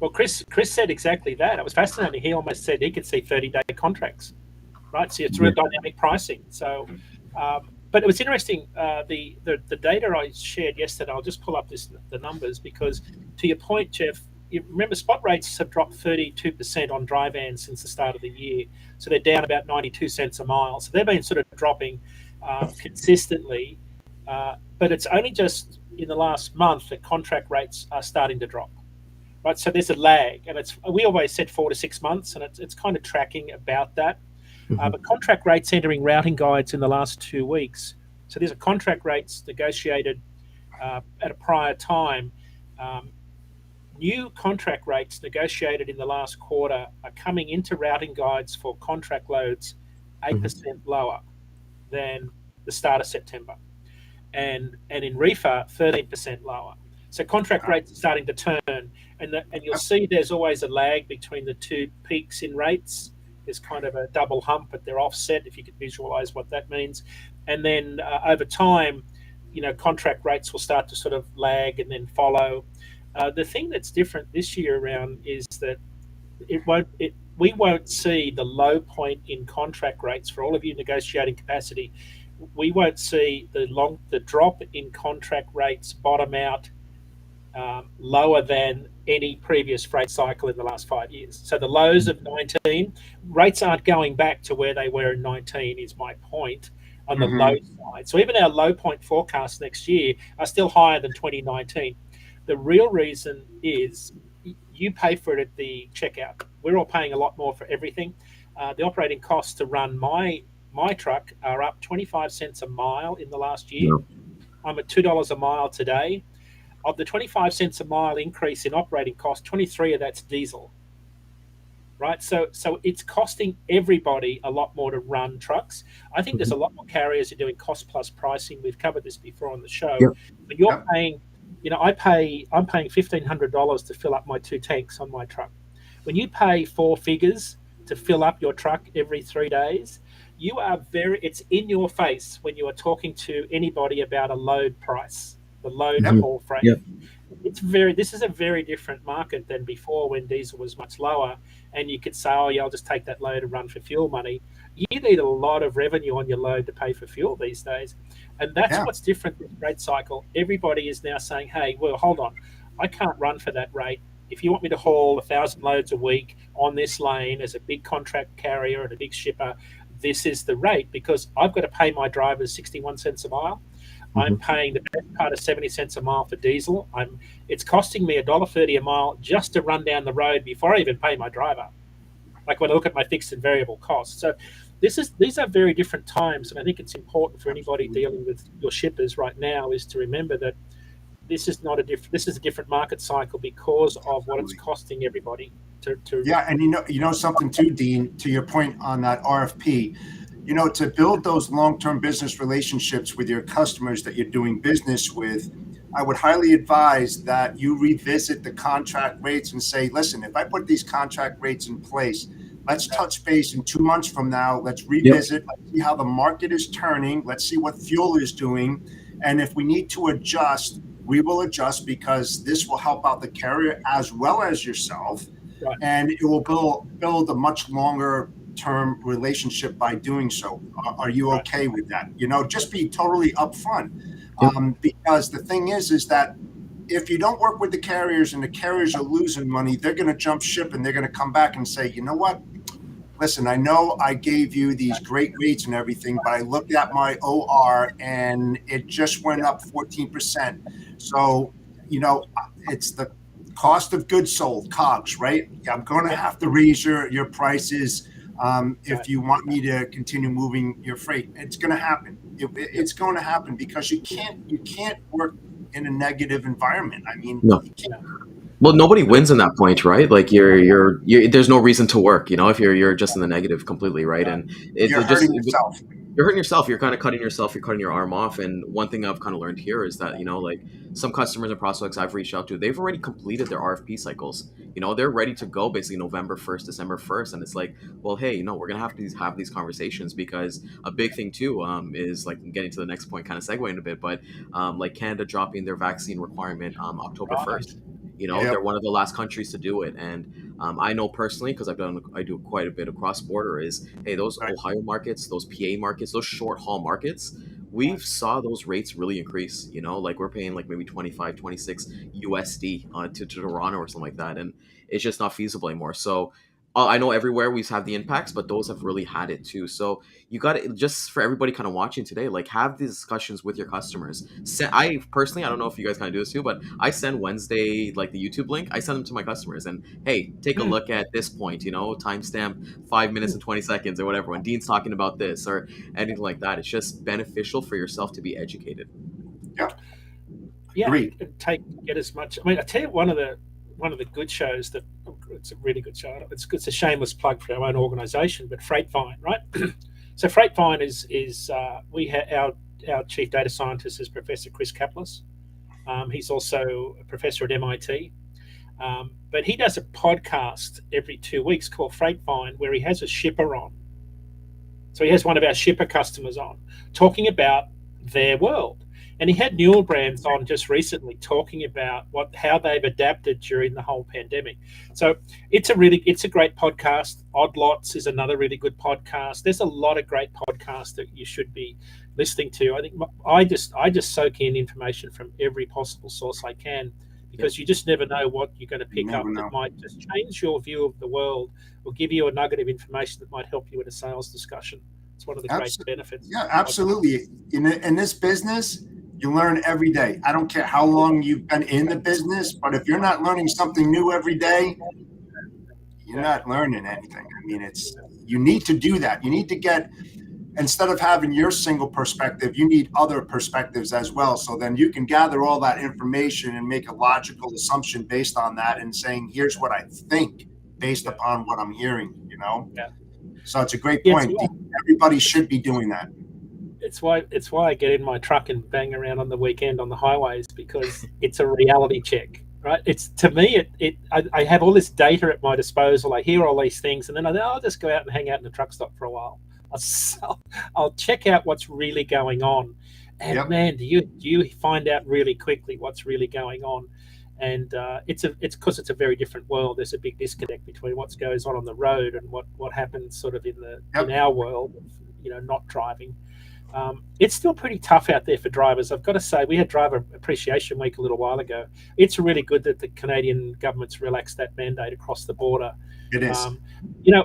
Well, Chris said exactly that. It was fascinating. He almost said he could see 30-day contracts, right? So it's real dynamic pricing. So, but it was interesting. The data I shared yesterday, I'll just pull up the numbers, because to your point, Jeff, you remember spot rates have dropped 32% on dry vans since the start of the year. So they're down about 92 cents a mile. So they've been sort of dropping consistently. But it's only just in the last month that contract rates are starting to drop. Right, so there's a lag, and we always said 4 to 6 months, and it's kind of tracking about that. But contract rates entering routing guides in the last 2 weeks. So these are contract rates negotiated at a prior time. New contract rates negotiated in the last quarter are coming into routing guides for contract loads 8% lower than the start of September, and in reefer 13% lower. So contract rates are starting to turn, and you'll see there's always a lag between the two peaks in rates. There's kind of a double hump, but they're offset, if you could visualize what that means. And then over time, contract rates will start to sort of lag and then follow. The thing that's different this year around is that we won't see the low point in contract rates for all of you negotiating capacity. We won't see the drop in contract rates bottom out lower than any previous freight cycle in the last 5 years. So the lows of 19, rates aren't going back to where they were in 19, is my point, on the low side. So even our low point forecasts next year are still higher than 2019. The real reason is you pay for it at the checkout. We're all paying a lot more for everything. the operating costs to run my truck are up 25 cents a mile in the last year. Yeah. I'm at $2 a mile today. Of the 25 cents a mile increase in operating cost, 23 of that's diesel. Right, so it's costing everybody a lot more to run trucks. I think there's a lot more carriers who are doing cost plus pricing. We've covered this before on the show. Yep. But you're paying, I'm paying $1,500 to fill up my 2 tanks on my truck. When you pay 4 figures to fill up your truck every 3 days, it's in your face when you are talking to anybody about a load price, the load of haul freight. Yep. This is a very different market than before when diesel was much lower, and you could say, oh yeah, I'll just take that load and run for fuel money. You need a lot of revenue on your load to pay for fuel these days, and that's what's different with the rate cycle. Everybody is now saying, hey, well, hold on, I can't run for that rate. If you want me to haul 1,000 loads a week on this lane as a big contract carrier and a big shipper, this is the rate, because I've got to pay my drivers 61 cents a mile. I'm paying the best part of 70 cents a mile for diesel. It's costing me $1.30 a mile just to run down the road before I even pay my driver. Like when I look at my fixed and variable costs. So these are very different times, and I think it's important for anybody dealing with your shippers right now is to remember that this is a different market cycle because of what it's costing everybody to. Yeah, and you know something too, Dean, to your point on that RFP. To build those long-term business relationships with your customers that you're doing business with, I would highly advise that you revisit the contract rates and say, listen, if I put these contract rates in place, let's touch base in 2 months from now. Let's revisit, let's see how the market is turning. Let's see what fuel is doing. And if we need to adjust, we will adjust, because this will help out the carrier as well as yourself. Right. And it will build a much longer term relationship by doing so. Are you okay with that? Just be totally upfront. Because the thing is that if you don't work with the carriers and the carriers are losing money, they're going to jump ship and they're going to come back and say, you know what? Listen, I know I gave you these great rates and everything, but I looked at my OR and it just went up 14%. So, it's the cost of goods sold, COGS, right? I'm going to have to raise your prices. If you want me to continue moving your freight, it's going to happen. It's going to happen because you can't work in a negative environment. I mean, no. You can't. Well, nobody wins in that point, right? Like you're there's no reason to work, if you're just in the negative completely, right? And you're hurting yourself. You're hurting yourself. You're kind of cutting yourself. You're cutting your arm off. And one thing I've kind of learned here is that, like some customers and prospects I've reached out to, they've already completed their RFP cycles. They're ready to go basically November 1st, December 1st. And it's like, well, hey, we're going to have these conversations, because a big thing too is like getting to the next point, kind of segueing a bit, but like Canada dropping their vaccine requirement October 1st. They're one of the last countries to do it. And I know personally, because I do quite a bit of cross-border, is, hey, those Ohio markets, those PA markets, those short haul markets, we've saw those rates really increase. Like we're paying like maybe 25, 26 USD to Toronto or something like that. And it's just not feasible anymore. So I know everywhere we have the impacts, but those have really had it too. So you got to, just for everybody kind of watching today, like have these discussions with your customers. I personally, I don't know if you guys kind of do this too, but I send Wednesday, like the YouTube link, I send them to my customers and, hey, take a look at this point, timestamp 5 minutes and 20 seconds or whatever, when Dean's talking about this or anything like that. It's just beneficial for yourself to be educated. Yeah. Get as much. I mean, I tell you, one of the good shows that it's a really good show. It's a shameless plug for our own organisation, but FreightVine, right? So FreightVine is our chief data scientist is Professor Chris Kaplis. He's also a professor at MIT, but he does a podcast every 2 weeks called FreightVine, where he has a shipper on. So he has one of our shipper customers on talking about their world. And he had Newell Brands on just recently talking about how they've adapted during the whole pandemic. So it's a great podcast. Odd Lots is another really good podcast. There's a lot of great podcasts that you should be listening to. I think I just soak in information from every possible source I can, because you just never know what you're going to pick up that might just change your view of the world or give you a nugget of information that might help you in a sales discussion. It's one of the great benefits. Yeah, absolutely. In this business, you learn every day. I don't care how long you've been in the business, but if you're not learning something new every day, you're not learning anything. I mean, You need to do that. You need to get, instead of having your single perspective, you need other perspectives as well. So then you can gather all that information and make a logical assumption based on that and saying, here's what I think based upon what I'm hearing, Yeah. So it's a great Yeah, point. Everybody should be doing that. It's why I get in my truck and bang around on the weekend on the highways, because it's a reality check, right? It's, to me, I have all this data at my disposal. I hear all these things, and then I'll just go out and hang out in the truck stop for a while. I'll check out what's really going on, and man, do you find out really quickly what's really going on. And it's because it's a very different world. There's a big disconnect between what goes on the road and what happens sort of in our world, not driving. It's still pretty tough out there for drivers. I've got to say, we had Driver Appreciation Week a little while ago. It's really good that the Canadian government's relaxed that mandate across the border. It is.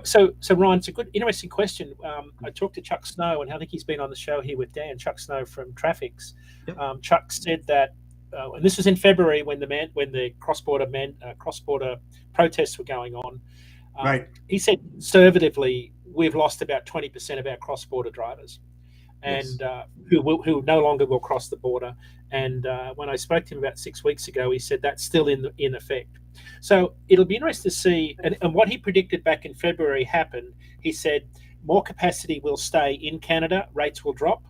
So Ryan, it's a good, interesting question. I talked to Chuck Snow, and I think he's been on the show here with Dan, Chuck Snow from Traffics. Yep. Chuck said that, and this was in February when the cross-border protests were going on. Right. He said conservatively, we've lost about 20% of our cross-border drivers, and who no longer will cross the border. And when I spoke to him about 6 weeks ago, he said that's still in effect. So it'll be interesting to see. And what he predicted back in February happened. He said more capacity will stay in Canada, rates will drop,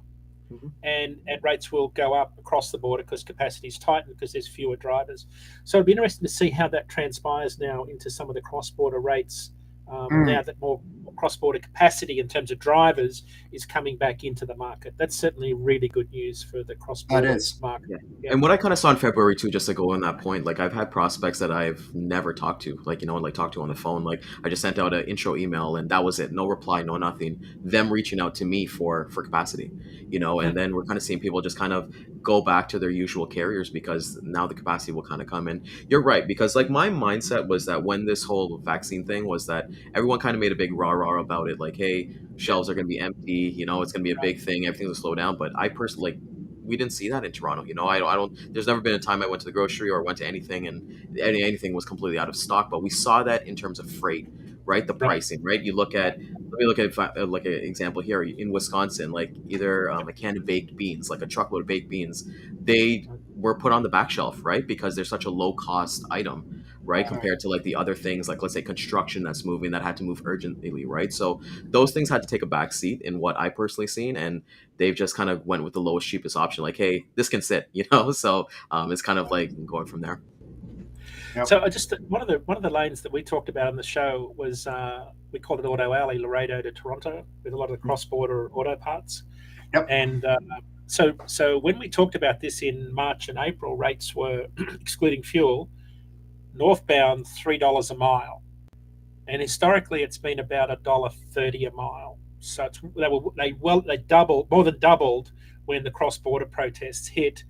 and rates will go up across the border because capacity is tightened because there's fewer drivers. So it'll be interesting to see how that transpires now into some of the cross-border rates. Now that more cross-border capacity in terms of drivers is coming back into the market. That's certainly really good news for the cross-border market. Yeah. And what I kind of saw in February too, just to go on that point, like I've had prospects that I've never talked to, talked to on the phone. Like I just sent out an intro email and that was it. No reply, no nothing. Them reaching out to me for capacity, and then we're kind of seeing people just kind of go back to their usual carriers because now the capacity will kind of come in. You're right, because like my mindset was that when this whole vaccine thing was that everyone kind of made a big rah-rah about it, like, hey, shelves are going to be empty, it's going to be a big thing, everything's going to slow down. But I personally, we didn't see that in Toronto. I don't, there's never been a time I went to the grocery or went to anything and anything was completely out of stock, but we saw that in terms of freight, right? The pricing, right? Let me look at like an example here in Wisconsin, like either a can of baked beans, like a truckload of baked beans, they were put on the back shelf, right? Because they're such a low cost item, right? Compared to like the other things, like let's say construction that's moving, that had to move urgently, right? So those things had to take a back seat in what I personally seen, and they've just kind of went with the lowest, cheapest option, like, hey, this can sit, So it's kind of like going from there. Yep. So just one of the lanes that we talked about on the show was we called it Auto Alley, Laredo to Toronto, with a lot of the cross-border auto parts. Yep. And so when we talked about this in March and April, rates were excluding fuel, northbound $3 a mile, and historically it's been about $1.30 a mile. So they doubled, more than doubled when the cross-border protests hit.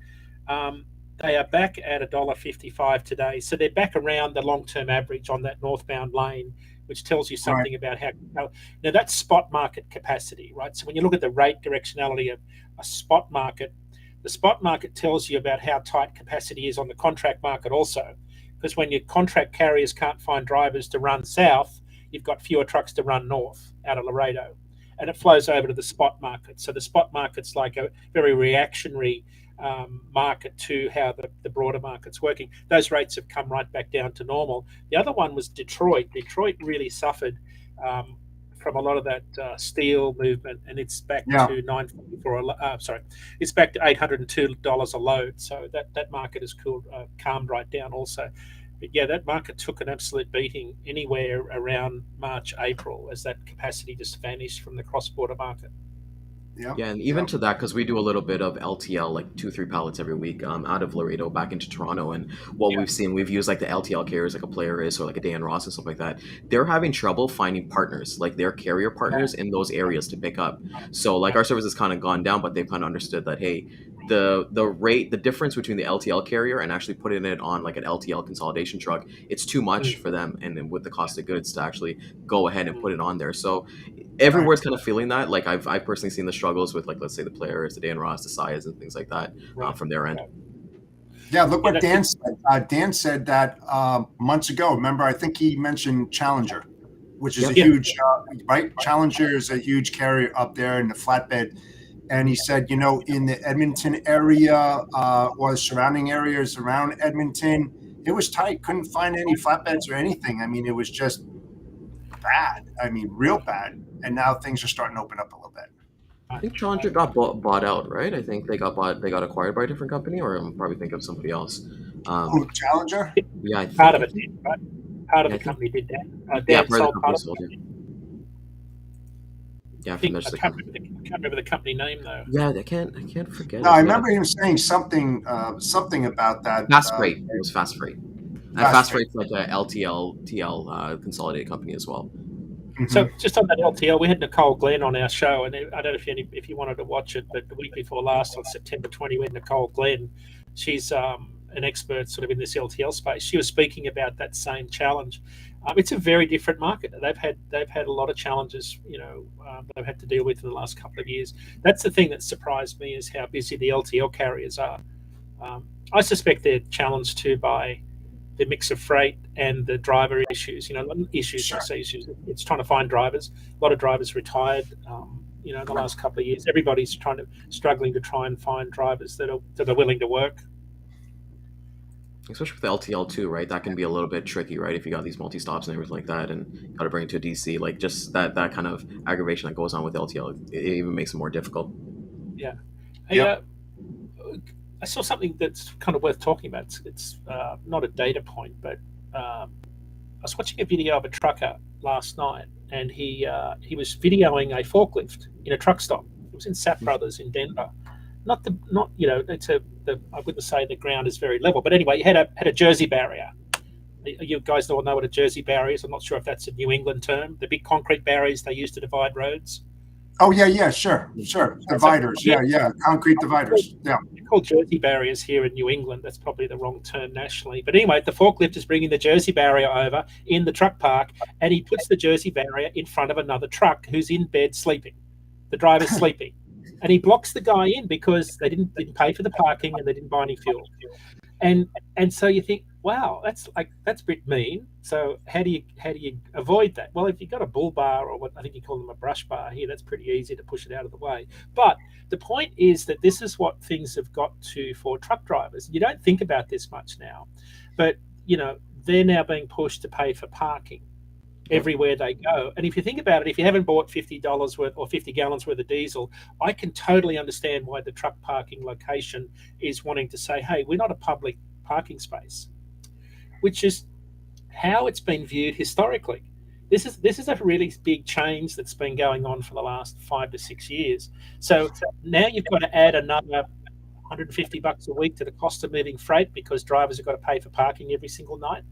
They are back at $1.55 today. So they're back around the long-term average on that northbound lane, which tells you something about how now that's spot market capacity, right? So when you look at the rate directionality of a spot market, the spot market tells you about how tight capacity is on the contract market also. Because when your contract carriers can't find drivers to run south, you've got fewer trucks to run north out of Laredo. And it flows over to the spot market. So the spot market's like a very reactionary market to how the broader market's working. Those rates have come right back down to normal. The other one was Detroit. Detroit really suffered from a lot of that steel movement, and it's back to $944. It's back to $802 a load. So that market has calmed right down also. But yeah, that market took an absolute beating anywhere around March, April, as that capacity just vanished from the cross-border market. Yeah, and even to that, because we do a little bit of LTL, like 2-3 pallets every week out of Laredo back into Toronto. And what we've seen, we've used like the LTL carriers, like a Polaris or like a Dan Ross and stuff like that. They're having trouble finding partners, like their carrier partners in those areas to pick up. So like our service has kind of gone down, but they've kind of understood that, hey, the difference between the LTL carrier and actually putting it on like an LTL consolidation truck, it's too much for them, and with the cost of goods to actually go ahead and put it on there. So everywhere's kind of feeling that. Like I've personally seen the struggles with, like, let's say the Polaris, the Dan Ross, the Sayas, and things like that from their end. Yeah, look what Dan said. Dan said that months ago. Remember, I think he mentioned Challenger. which is Yep. a huge, right? Challenger is a huge carrier up there in the flatbed. And he said, in the Edmonton area or surrounding areas around Edmonton, it was tight. Couldn't find any flatbeds or anything. I mean, it was just bad. I mean, real bad. And now things are starting to open up a little bit. I think Challenger got bought out, right? I think they got acquired by a different company, or I'm probably thinking of somebody else. Challenger? Yeah, I think, Part of it did, right? Part of the company did that. Dan part of the sold part company of sold. it. Yeah, I can't remember the company name though. Yeah, I can't forget. No, I remember him saying something about that. Fast Freight. It was Fast Freight. Fast Freight's like a LTL Consolidated company as well. Mm-hmm. So just on that LTL, we had Nicole Glenn on our show, and I don't know if you wanted to watch it, but the week before last, on September 20, we had Nicole Glenn. She's an expert sort of in this LTL space. She was speaking about that same challenge. It's a very different market. They've had a lot of challenges, they've had to deal with in the last couple of years. That's the thing that surprised me, is how busy the LTL carriers are. I suspect they're challenged too by the mix of freight and the driver issues. Issues. Sure. I say issues. It's trying to find drivers. A lot of drivers retired. In the last couple of years, everybody's struggling to try and find drivers that are willing to work. Especially with the LTL too, right? That can be a little bit tricky, right? If you got these multi-stops and everything like that, and got to bring it to a DC, like just that kind of aggravation that goes on with LTL, it even makes it more difficult. Yeah. Yep. I saw something that's kind of worth talking about. It's not a data point, but I was watching a video of a trucker last night, and he was videoing a forklift in a truck stop. It was in Sap Brothers in Denver. I wouldn't say the ground is very level, but anyway, he had a jersey barrier. You guys all know what a jersey barrier is. I'm not sure if that's a New England term. The big concrete barriers they use to divide roads. Oh yeah, sure. Dividers, yeah, concrete dividers, yeah. They're called jersey barriers here in New England. That's probably the wrong term nationally. But anyway, the forklift is bringing the jersey barrier over in the truck park, and he puts the jersey barrier in front of another truck who's in bed sleeping. The driver's sleeping, and he blocks the guy in because they didn't pay for the parking and they didn't buy any fuel. And so you think, wow, that's a bit mean. So how do you avoid that? Well, if you've got a bull bar, or what I think you call them a brush bar here, that's pretty easy to push it out of the way. But the point is that this is what things have got to for truck drivers. You don't think about this much now, but they're now being pushed to pay for parking everywhere they go. And if you think about it, if you haven't bought $50 worth or 50 gallons worth of diesel, I can totally understand why the truck parking location is wanting to say, hey, we're not a public parking space, which is how it's been viewed historically. This is a really big change that's been going on for the last 5 to 6 years. So now you've got to add another $150 a week to the cost of moving freight because drivers have got to pay for parking every single night.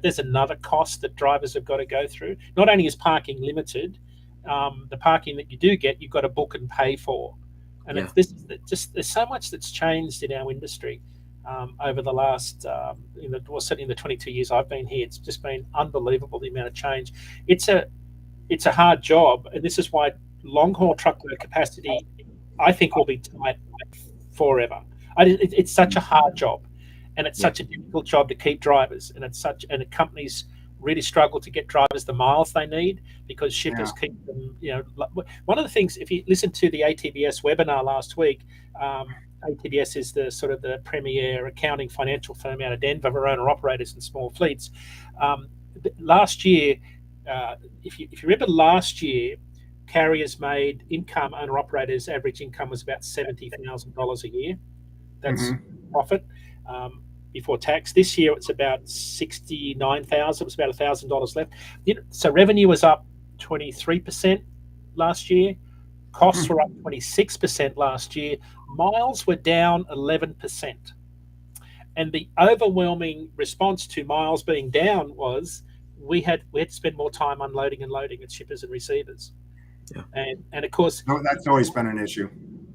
There's another cost that drivers have got to go through. Not only is parking limited, the parking that you do get, you've got to book and pay for. And there's so much that's changed in our industry over the last, certainly in the 22 years I've been here. It's just been unbelievable, the amount of change. It's a hard job, and this is why long haul truckload capacity, I think, will be tight forever. It's such a hard job. And it's such a difficult job to keep drivers, and the companies really struggle to get drivers the miles they need because shippers keep them. One of the things, if you listen to the ATBS webinar last week, ATBS is the sort of the premier accounting financial firm out of Denver for owner operators and small fleets. Last year, if you remember, last year, carriers made income, owner operators average income was about $70,000 a year. That's profit. Before tax. This year it's about $69,000. It was about $1,000 left. So revenue was up 23% last year. Costs were up 26% last year. Miles were down 11%. And the overwhelming response to miles being down was we had to spend more time unloading and loading at shippers and receivers. Yeah. And of course, that's always been an issue.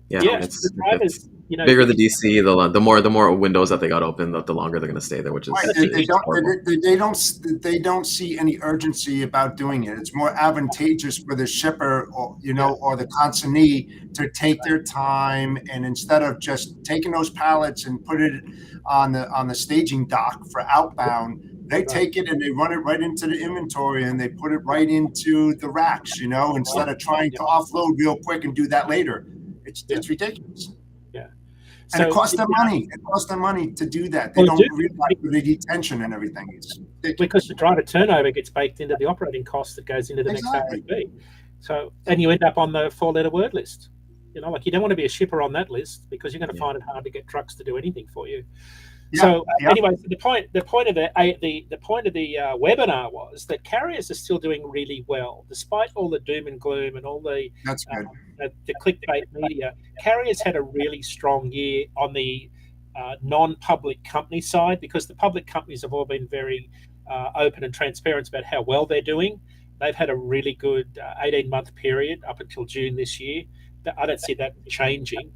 It's the drivers. Bigger the DC, the more windows that they got open, the longer they're going to stay there. Which is they don't see any urgency about doing it. It's more advantageous for the shipper, or the consignee, to take their time, and instead of just taking those pallets and put it on the staging dock for outbound, They take it and they run it right into the inventory and they put it right into the racks, instead of trying to offload real quick and do that later. It's ridiculous. Yeah. And it costs them money. It costs them money to do that. They don't realize the detention and everything. It's ridiculous. Because the driver turnover gets baked into the operating cost that goes into the next RFP. So, and you end up on the 4-letter word list. You don't want to be a shipper on that list because you're going to find it hard to get trucks to do anything for you. Anyway, so the point of the webinar was that carriers are still doing really well despite all the doom and gloom and all the clickbait media. Carriers had a really strong year on the non-public company side because the public companies have all been very open and transparent about how well they're doing. They've had a really good 18-month period up until June this year. I don't see that changing.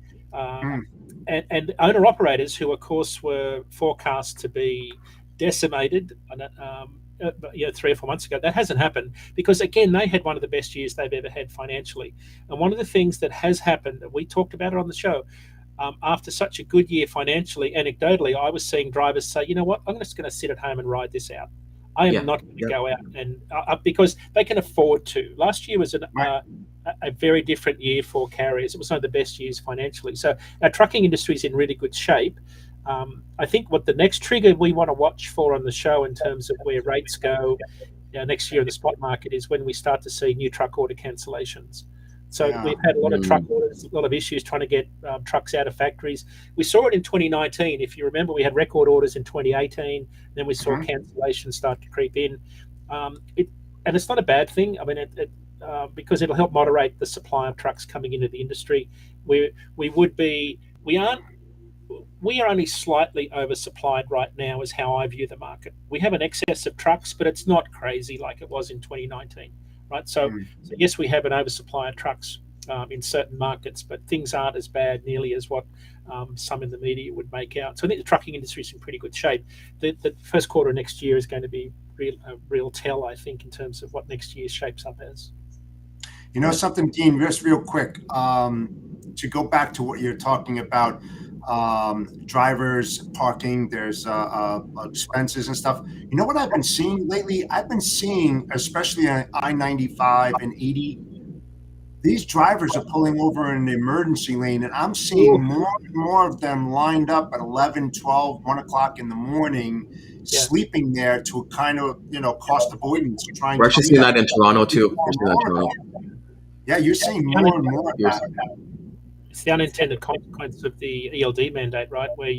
And owner-operators who, of course, were forecast to be decimated 3 or 4 months ago, that hasn't happened because, again, they had one of the best years they've ever had financially. And one of the things that has happened, we talked about it on the show, after such a good year financially, anecdotally, I was seeing drivers say, you know what, I'm just going to sit at home and ride this out. I am not going to go out and because they can afford to. Last year was a very different year for carriers. It was one of the best years financially. So our trucking industry is in really good shape. I think what the next trigger we want to watch for on the show in terms of where rates go next year in the spot market is when we start to see new truck order cancellations. So we've had a lot of truck orders, a lot of issues trying to get trucks out of factories. We saw it in 2019. If you remember, we had record orders in 2018. Then we saw cancellations start to creep in. And it's not a bad thing. I mean, because it'll help moderate the supply of trucks coming into the industry. We are only slightly oversupplied right now is how I view the market. We have an excess of trucks, but it's not crazy like it was in 2019. Right, so yes, we have an oversupply of trucks in certain markets, but things aren't as bad nearly as what some in the media would make out. So I think the trucking industry is in pretty good shape. The first quarter of next year is going to be a real tell, I think, in terms of what next year shapes up as. You know something, Dean, just real quick, to go back to what you're talking about, drivers, parking, there's expenses and stuff. You know what I've been seeing lately? I've been seeing, especially on I-95 and 80, these drivers are pulling over in the emergency lane, and I'm seeing more and more of them lined up at 11, 12, 1 o'clock in the morning, sleeping there to kind of, cost avoidance. We're actually seeing that in Toronto, too. Yeah, you're seeing more and more of that. It's the unintended consequence of the ELD mandate, right? Where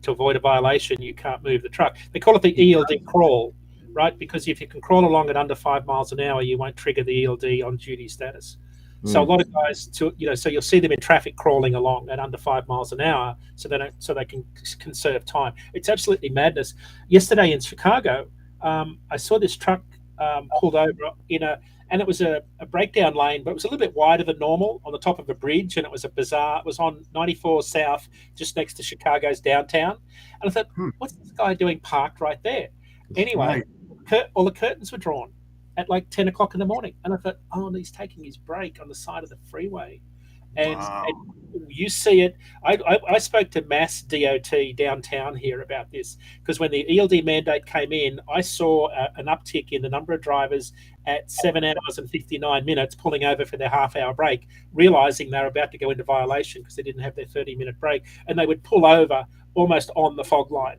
to avoid a violation, you can't move the truck. They call it the ELD crawl, right? Because if you can crawl along at under 5 miles an hour, you won't trigger the ELD on duty status. So a lot of guys, so you'll see them in traffic crawling along at under 5 miles an hour, so they can conserve time. It's absolutely madness. Yesterday in Chicago, I saw this truck pulled over and it was a breakdown lane, but it was a little bit wider than normal on the top of a bridge, and it was it was on 94 South, just next to Chicago's downtown. And I thought, what's this guy doing parked right there? Anyway, all the curtains were drawn at like 10 o'clock in the morning. And I thought, he's taking his break on the side of the freeway. And you see it. I spoke to Mass DOT downtown here about this, because when the ELD mandate came in, I saw an uptick in the number of drivers at 7 hours and 59 minutes pulling over for their half-hour break, realizing they were about to go into violation because they didn't have their 30-minute break. And they would pull over almost on the fog line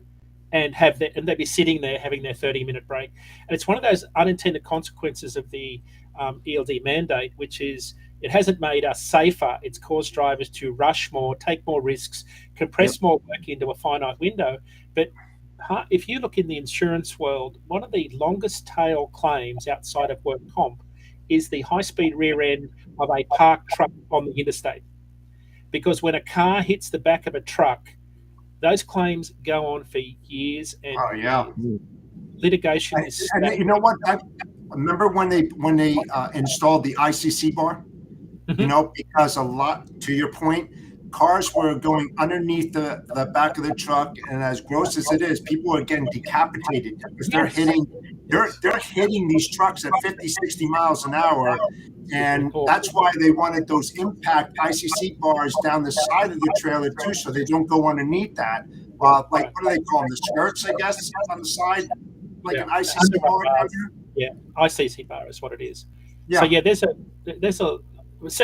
and they'd be sitting there having their 30-minute break. And it's one of those unintended consequences of the ELD mandate, which is it hasn't made us safer. It's caused drivers to rush more, take more risks, compress more work into a finite window. But if you look in the insurance world, one of the longest tail claims outside of work comp is the high-speed rear end of a parked truck on the interstate. Because when a car hits the back of a truck, those claims go on for years and litigation is. And you know what? I remember when they installed the ICC bar. Because a lot, to your point, cars were going underneath the back of the truck, and as gross as it is, people are getting decapitated because they're hitting these trucks at 50, 60 miles an hour. And that's why they wanted those impact ICC bars down the side of the trailer too, so they don't go underneath that. Like, what do they call them? The skirts, I guess, on the side. like Yeah. an ICC Underrun bar down bars. there? Yeah, ICC bar is what it is. Yeah. So yeah, so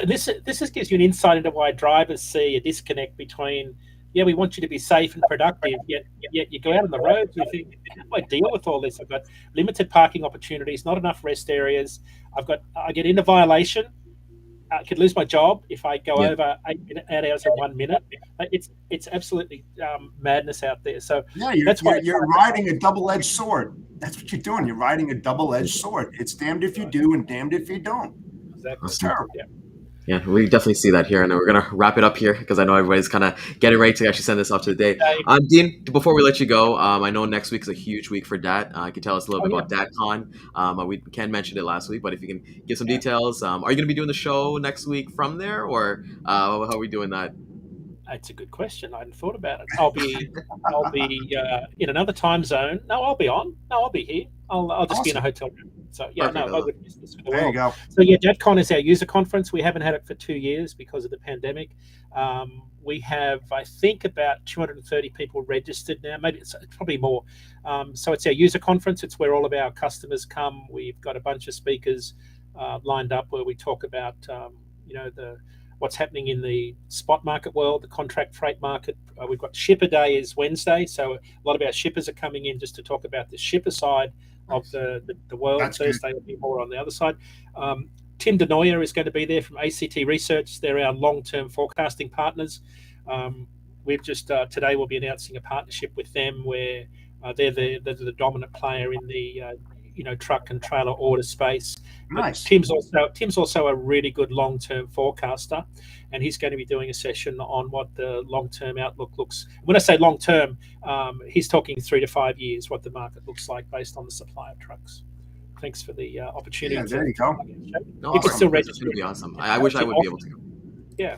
this gives you an insight into why drivers see a disconnect between, yeah, we want you to be safe and productive, yet you go out on the road, you think, how do I deal with all this? I've got limited parking opportunities, not enough rest areas. I get into violation. I could lose my job if I go over 8 hours and 1 minute. It's absolutely madness out there. So Yeah, that's why you're riding a double-edged sword. That's what you're doing. You're riding a double-edged sword. It's damned if you do and damned if you don't. exactly. It's terrible. Yeah, we definitely see that here, and we're gonna wrap it up here because I know everybody's kind of getting ready to actually send this off to the day. Dean, before we let you go, I know next week is a huge week for DAT. Can you tell us a little bit about DATCon? We Ken mentioned it last week, but if you can give some details, are you gonna be doing the show next week from there, or how are we doing that? It's a good question. I hadn't thought about it. I'll be in another time zone. No, I'll be on. No, I'll be here. I'll just be in a hotel room. So yeah, Perfect. no, I wouldn't miss this for the There you world. go. So yeah, DATCon is our user conference. We haven't had it for 2 years because of the pandemic. We have, I think, about 230 people registered now. Maybe it's probably more. So it's our user conference. It's where all of our customers come. We've got a bunch of speakers lined up where we talk about what's happening in the spot market world, the contract freight market. We've got Shipper Day is Wednesday, so a lot of our shippers are coming in just to talk about the shipper side of the world. That's Thursday will be more on the other side. Tim DeNoyer is going to be there from ACT Research. They're our long-term forecasting partners. We've just today we'll be announcing a partnership with them where they're the dominant player in the truck and trailer order space. Nice. Tim's also a really good long-term forecaster, and he's going to be doing a session on what the long-term outlook looks. When I say long-term, he's talking 3 to 5 years, what the market looks like based on the supply of trucks. Thanks for the opportunity. Yeah, there you go. No, You can still That's register. going to be awesome. I wish I would be able to go. Yeah.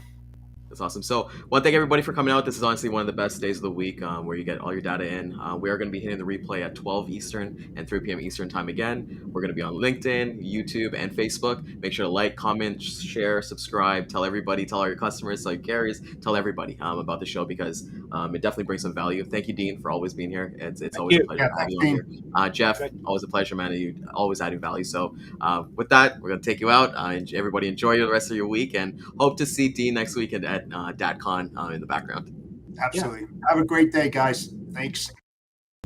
That's awesome. So, I want to thank everybody for coming out. This is honestly one of the best days of the week where you get all your data in. We are going to be hitting the replay at 12 Eastern and 3 p.m. Eastern time again. We're going to be on LinkedIn, YouTube, and Facebook. Make sure to like, comment, share, subscribe, tell everybody, tell all your customers, tell your carriers, tell everybody about the show because it definitely brings some value. Thank you, Dean, for always being here. It's always a pleasure to have you on here. Jeff, always a pleasure, man. You always adding value. So, with that, we're going to take you out. Everybody enjoy the rest of your week and hope to see Dean next week at DATCon in the background. Absolutely. Have a great day, guys. Thanks.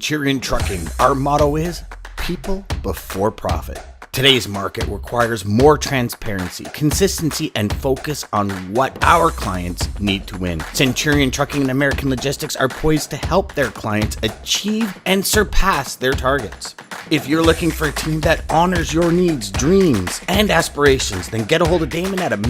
Centurion Trucking, our motto is people before profit. Today's market requires more transparency, consistency, and focus on what our clients need to win. Centurion Trucking and American Logistics are poised to help their clients achieve and surpass their targets. If you're looking for a team that honors your needs, dreams, and aspirations, then get a hold of Daman at